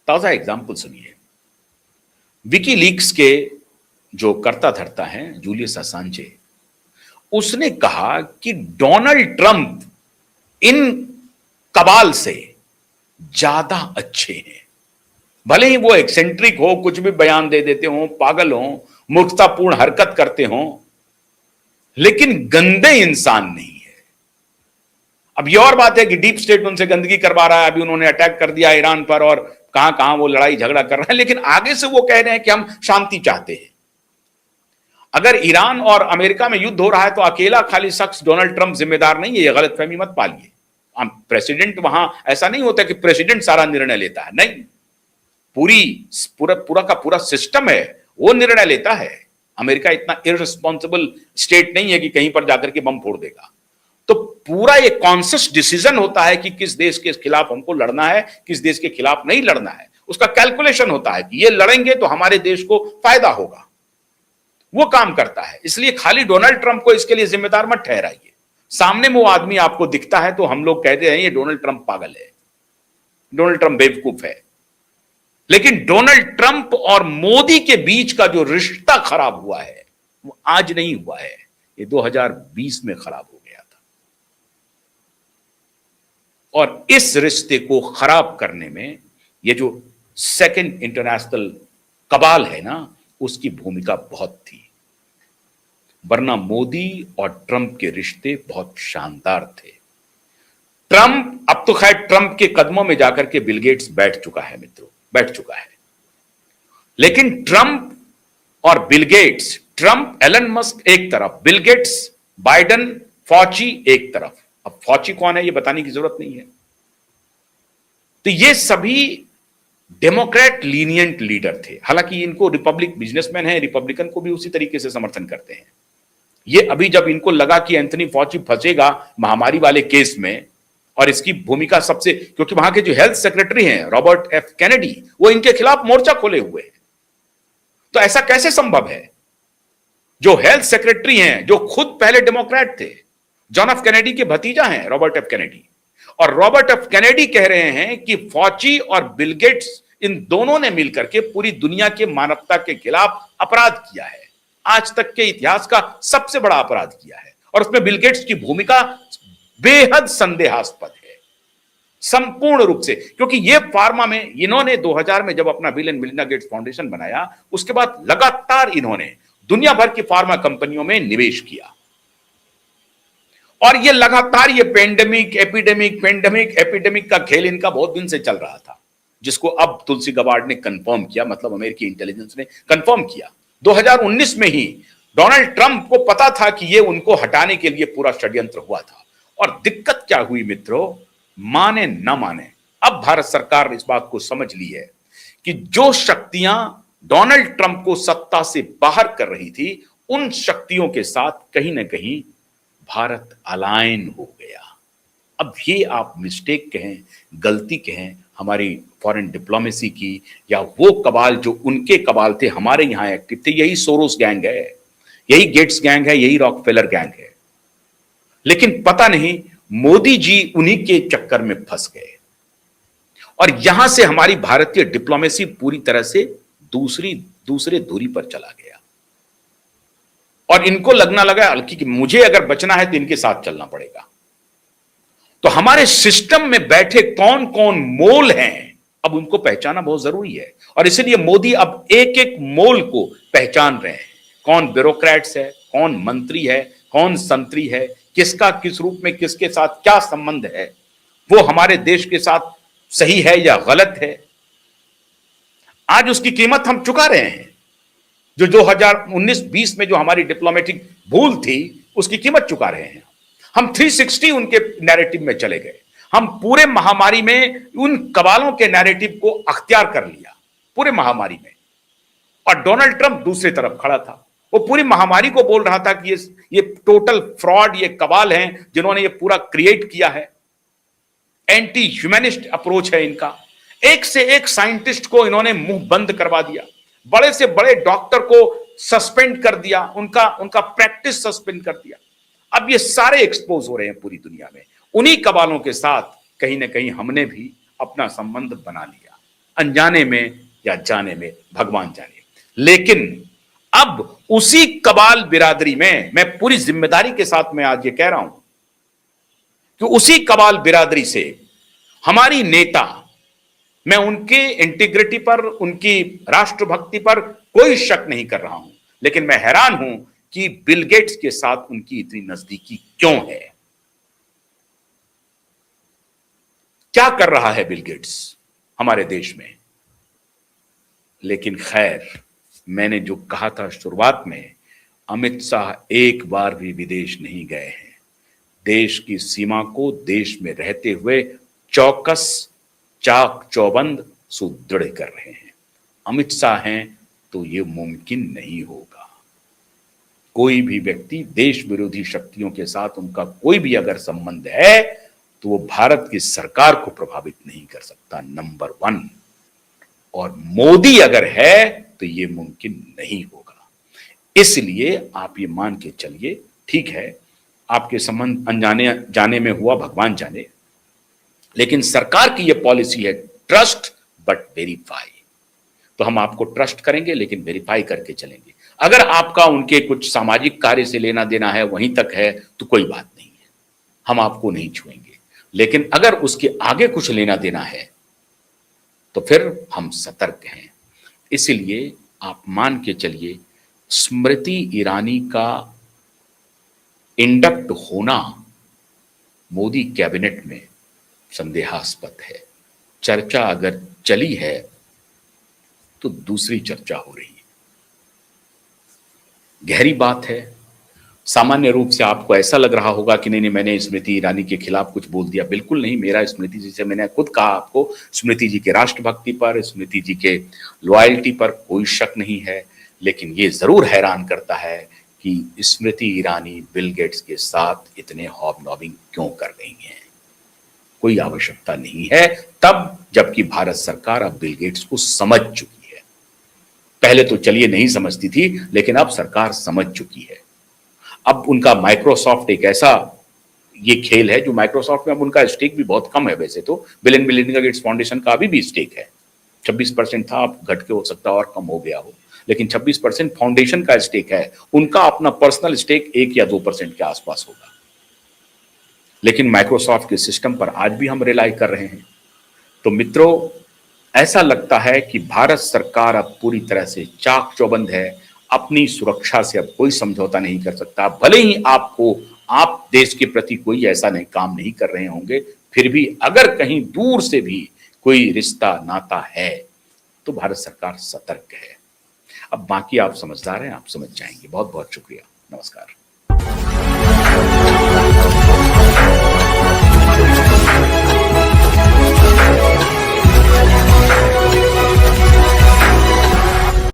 ताजा एग्जाम्पल सुनिए। विकीलीक्स के जो कर्ता धर्ता हैं जूलियस असांजे, उसने कहा कि डोनाल्ड ट्रंप इन कबाल से ज्यादा अच्छे हैं। भले ही वो एक्सेंट्रिक हो, कुछ भी बयान दे देते हो, पागल हो, मूर्खतापूर्ण हरकत करते हो, लेकिन गंदे इंसान नहीं है। अब ये और बात है कि डीप स्टेट उनसे गंदगी करवा रहा है, अभी उन्होंने अटैक कर दिया ईरान पर और कहां कहां वो लड़ाई झगड़ा कर रहे हैं, लेकिन आगे से वो कह रहे हैं कि हम शांति चाहते हैं। अगर ईरान और अमेरिका में युद्ध हो रहा है तो अकेला खाली शख्स डोनाल्ड ट्रंप जिम्मेदार नहीं है, ये गलतफहमी मत पालिए। प्रेसिडेंट वहां ऐसा नहीं होता कि प्रेसिडेंट सारा निर्णय लेता है, नहीं, पूरा का पूरा सिस्टम है वो निर्णय लेता है। अमेरिका इतना इररिस्पॉन्सिबल स्टेट नहीं है कि कहीं पर जाकर के बम फोड़ देगा। तो पूरा ये कॉन्शियस डिसीजन होता है कि किस देश के खिलाफ हमको लड़ना है, किस देश के खिलाफ नहीं लड़ना है। उसका कैलकुलेशन होता है कि ये लड़ेंगे तो हमारे देश को फायदा होगा, वो काम करता है। इसलिए खाली डोनाल्ड ट्रंप को इसके लिए जिम्मेदार मत ठहराइए। सामने में वो आदमी आपको दिखता है तो हम लोग कहते हैं ये डोनाल्ड ट्रंप पागल है, डोनाल्ड ट्रंप बेवकूफ है। लेकिन डोनाल्ड ट्रंप और मोदी के बीच का जो रिश्ता खराब हुआ है वो आज नहीं हुआ है, ये 2020 में खराब हो गया था। और इस रिश्ते को खराब करने में ये जो सेकंड इंटरनेशनल कबाल है ना, उसकी भूमिका बहुत थी। वरना मोदी और ट्रंप के रिश्ते बहुत शानदार थे। ट्रंप, अब तो खैर ट्रंप के कदमों में जाकर के बिल गेट्स बैठ चुका है मित्रों, बैठ चुका है। लेकिन ट्रंप और Bill Gates, Trump Elon Musk एक तरफ, बिल गेट्स, बाइडेन, फॉची एक तरफ। अब फॉची कौन है ये बताने की जरूरत नहीं है। तो ये सभी डेमोक्रेट लीनियंट लीडर थे। हालांकि इनको रिपब्लिक बिजनेसमैन है, रिपब्लिकन को भी उसी तरीके से समर्थन करते हैं। ये अभी जब इनको लगा कि एंथनी फॉची फंसेगा महामारी वाले केस में, और इसकी भूमिका सबसे, क्योंकि वहां के जो हेल्थ सेक्रेटरी हैं रॉबर्ट एफ कैनेडी, वो इनके खिलाफ मोर्चा खोले हुए हैं। तो ऐसा कैसे संभव है? जो हेल्थ सेक्रेटरी हैं, जो खुद पहले डेमोक्रेट थे, जॉन एफ कैनेडी के भतीजा हैं रॉबर्ट एफ कैनेडी, और रॉबर्ट एफ कैनेडी कह रहे हैं कि फॉची और बिल गेट्स, इन दोनों ने मिलकर के पूरी दुनिया के मानवता के खिलाफ अपराध किया है, आज तक के इतिहास का सबसे बड़ा अपराध किया है। और उसमें बिल गेट्स की भूमिका बेहद संदेहास्पद है, संपूर्ण रूप से। क्योंकि ये फार्मा में इन्होंने 2000 में जब अपना bill and Melinda Gates foundation बनाया, उसके बाद लगातार इन्होंने दुनिया भर की फार्मा कंपनियों में निवेश किया। और ये लगातार ये पेंडेमिक एपिडेमिक का खेल इनका बहुत दिन से चल रहा था, जिसको अब तुलसी गबार्ड ने कंफर्म किया, मतलब अमेरिकी इंटेलिजेंस ने कंफर्म किया। 2019 में ही डोनाल्ड ट्रंप को पता था कि ये उनको हटाने के लिए पूरा षड्यंत्र हुआ था। और दिक्कत क्या हुई मित्रों, माने ना माने, अब भारत सरकार ने इस बात को समझ ली है कि जो शक्तियां डोनाल्ड ट्रंप को सत्ता से बाहर कर रही थी, उन शक्तियों के साथ कहीं ना कहीं भारत अलाइन हो गया। अब ये आप मिस्टेक कहें, गलती कहें हमारी फॉरेन डिप्लोमेसी की, या वो कबाल जो उनके कबाल थे हमारे यहां एक्टिव थे, यही सोरोस गैंग है, यही गेट्स गैंग है, यही रॉकफेलर गैंग है। लेकिन पता नहीं मोदी जी उन्हीं के चक्कर में फंस गए, और यहां से हमारी भारतीय डिप्लोमेसी पूरी तरह से दूसरे दूरी पर चला गया। और इनको लगना लगा कि मुझे अगर बचना है तो इनके साथ चलना पड़ेगा। तो हमारे सिस्टम में बैठे कौन कौन मोल हैं, अब उनको पहचाना बहुत जरूरी है। और इसलिए मोदी अब एक एक मोल को पहचान रहे हैं, कौन ब्यूरोक्रेट्स है, कौन मंत्री है, कौन संतरी है, किसका किस रूप में किसके साथ क्या संबंध है, वो हमारे देश के साथ सही है या गलत है। आज उसकी कीमत हम चुका रहे हैं। जो 2019-20 में जो हमारी डिप्लोमेटिक भूल थी, उसकी कीमत चुका रहे हैं। हम 360 उनके नैरेटिव में चले गए। हम पूरे महामारी में उन कबालों के नैरेटिव को अख्तियार कर लिया, पूरे महामारी में। और डोनाल्ड ट्रंप दूसरी तरफ खड़ा था, वो पूरी महामारी को बोल रहा था कि ये टोटल फ्रॉड, ये कबाल हैं जिन्होंने ये पूरा क्रिएट किया है। एंटी ह्यूमनिस्ट अप्रोच है इनका। एक से एक साइंटिस्ट को इन्होंने मुंह बंद करवा दिया, बड़े से बड़े डॉक्टर को सस्पेंड कर दिया, उनका प्रैक्टिस सस्पेंड कर दिया। अब ये सारे एक्सपोज हो रहे हैं पूरी दुनिया में। उन्हीं कबालों के साथ कहीं ना कहीं हमने भी अपना संबंध बना लिया। अनजाने में या जाने में, भगवान जाने। लेकिन अब उसी कबाल बिरादरी में, मैं पूरी जिम्मेदारी के साथ मैं आज ये कह रहा हूं कि उसी कबाल बिरादरी से हमारी नेता, मैं उनके इंटीग्रिटी पर, उनकी राष्ट्रभक्ति पर कोई शक नहीं कर रहा हूं, लेकिन मैं हैरान हूं कि बिल गेट्स के साथ उनकी इतनी नजदीकी क्यों है। क्या कर रहा है बिल गेट्स हमारे देश में। लेकिन खैर, मैंने जो कहा था शुरुआत में, अमित शाह एक बार भी विदेश नहीं गए हैं। देश की सीमा को देश में रहते हुए चौकस, चाक चौबंद, सुदृढ़ कर रहे हैं। अमित शाह हैं तो यह मुमकिन नहीं होगा। कोई भी व्यक्ति देश विरोधी शक्तियों के साथ उनका कोई भी अगर संबंध है तो वो भारत की सरकार को प्रभावित नहीं कर सकता, नंबर 1। और मोदी अगर है तो ये मुमकिन नहीं होगा। इसलिए आप ये मान के चलिए, ठीक है, आपके संबंध अनजाने जाने में हुआ, भगवान जाने, लेकिन सरकार की ये पॉलिसी है ट्रस्ट बट वेरीफाई। तो हम आपको ट्रस्ट करेंगे लेकिन वेरीफाई करके चलेंगे। अगर आपका उनके कुछ सामाजिक कार्य से लेना देना है, वहीं तक है, तो कोई बात नहीं है, हम आपको नहीं छुएंगे। लेकिन अगर उसके आगे कुछ लेना देना है तो फिर हम सतर्क हैं। इसलिए आप मान के चलिए, स्मृति ईरानी का इंडक्ट होना मोदी कैबिनेट में संदेहास्पद है। चर्चा अगर चली है तो दूसरी चर्चा हो रही है। गहरी बात है। सामान्य रूप से आपको ऐसा लग रहा होगा कि नहीं मैंने स्मृति ईरानी के खिलाफ कुछ बोल दिया। बिल्कुल नहीं। मेरा स्मृति जी से, मैंने खुद कहा आपको, स्मृति जी के राष्ट्रभक्ति पर, स्मृति जी के लॉयल्टी पर कोई शक नहीं है। लेकिन ये जरूर हैरान करता है कि स्मृति ईरानी बिल गेट्स के साथ इतने हॉबनॉबिंग क्यों कर रही हैं। कोई आवश्यकता नहीं है, तब जबकि भारत सरकार अब बिल गेट्स को समझ चुकी है। पहले तो चलिए नहीं समझती थी, लेकिन अब सरकार समझ चुकी है। अब उनका माइक्रोसॉफ्ट एक ऐसा ये खेल है जो माइक्रोसॉफ्ट में अब उनका स्टेक भी बहुत कम है। वैसे तो bill and Melinda Gates foundation का अभी भी स्टेक है, 26% था, अब घट के हो सकता है और कम हो गया हो, लेकिन 26% फाउंडेशन का स्टेक है। उनका अपना पर्सनल स्टेक 1 या 2% के आसपास होगा। लेकिन माइक्रोसॉफ्ट के सिस्टम पर आज भी हम रिलाई कर रहे हैं। तो मित्रों, ऐसा लगता है कि भारत सरकार अब पूरी तरह से चाक चौबंद है। अपनी सुरक्षा से अब कोई समझौता नहीं कर सकता। भले ही आप देश के प्रति कोई ऐसा नहीं काम नहीं कर रहे होंगे, फिर भी अगर कहीं दूर से भी कोई रिश्ता नाता है तो भारत सरकार सतर्क है। अब बाकी आप समझदार हैं, आप समझ जाएंगे। बहुत बहुत शुक्रिया। नमस्कार।